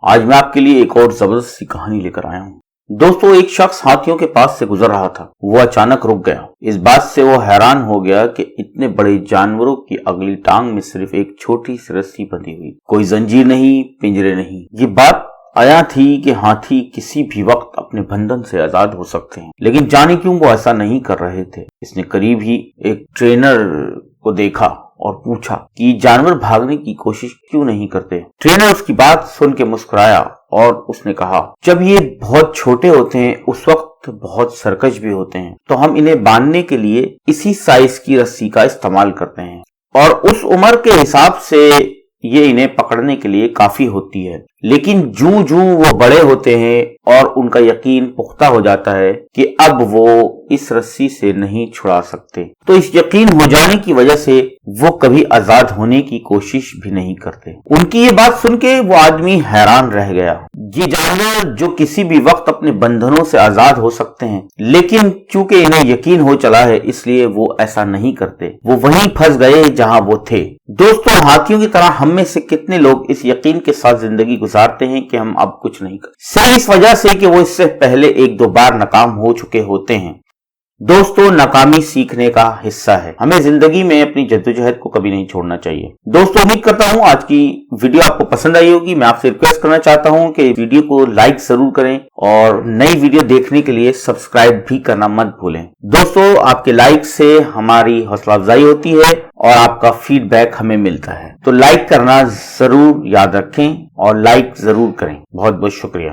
آج میں آپ کے لیے ایک اور زبردست سی کہانی لے کر آیا ہوں۔ دوستو، ایک شخص ہاتھیوں کے پاس سے گزر رہا تھا۔ وہ اچانک رک گیا۔ اس بات سے وہ حیران ہو گیا کہ اتنے بڑے جانوروں کی اگلی ٹانگ میں صرف ایک چھوٹی سی رسی بندھی ہوئی، کوئی زنجیر نہیں، پنجرے نہیں۔ یہ بات آیا تھی کہ ہاتھی کسی بھی وقت اپنے بندھن سے آزاد ہو سکتے ہیں، لیکن جانے کیوں وہ ایسا نہیں کر رہے تھے۔ اس نے قریب ہی ایک ٹرینر کو دیکھا اور پوچھا کہ جانور بھاگنے کی کوشش کیوں نہیں کرتے۔ ٹرینر اس کی بات سن کے مسکرایا اور اس نے کہا، جب یہ بہت چھوٹے ہوتے ہیں اس وقت بہت سرکش بھی ہوتے ہیں، تو ہم انہیں باندھنے کے لیے اسی سائز کی رسی کا استعمال کرتے ہیں، اور اس عمر کے حساب سے یہ انہیں پکڑنے کے لیے کافی ہوتی ہے۔ لیکن جوں وہ بڑے ہوتے ہیں اور ان کا یقین پختہ ہو جاتا ہے کہ اب وہ اس رسی سے نہیں چھڑا سکتے، تو اس یقین ہو جانے کی وجہ سے وہ کبھی آزاد ہونے کی کوشش بھی نہیں کرتے۔ ان کی یہ بات سن کے وہ آدمی حیران رہ گیا۔ یہ جانور جو کسی بھی وقت اپنے بندھنوں سے آزاد ہو سکتے ہیں، لیکن چونکہ انہیں یقین ہو چلا ہے اس لیے وہ ایسا نہیں کرتے، وہ وہیں پھنس گئے جہاں وہ تھے۔ دوستو، ہاتھیوں کی طرح ہم میں سے کتنے لوگ اس یقین کے ساتھ زندگی گزارتے ہیں کہ ہم اب کچھ نہیں کرتے، صرف اس وجہ سے کہ وہ اس سے پہلے ایک دو بار ناکام ہو چکے ہوتے ہیں۔ دوستو، ناکامی سیکھنے کا حصہ ہے۔ ہمیں زندگی میں اپنی جدوجہد کو کبھی نہیں چھوڑنا چاہیے۔ دوستو، امید کرتا ہوں آج کی ویڈیو آپ کو پسند آئی ہوگی۔ میں آپ سے ریکویسٹ کرنا چاہتا ہوں کہ ویڈیو کو لائک ضرور کریں اور نئی ویڈیو دیکھنے کے لیے سبسکرائب بھی کرنا مت بھولیں۔ دوستو، آپ کے لائک سے ہماری حوصلہ افزائی ہوتی ہے اور آپ کا فیڈ بیک ہمیں ملتا ہے، تو لائک کرنا ضرور یاد رکھیں اور لائک ضرور کریں۔ بہت بہت شکریہ۔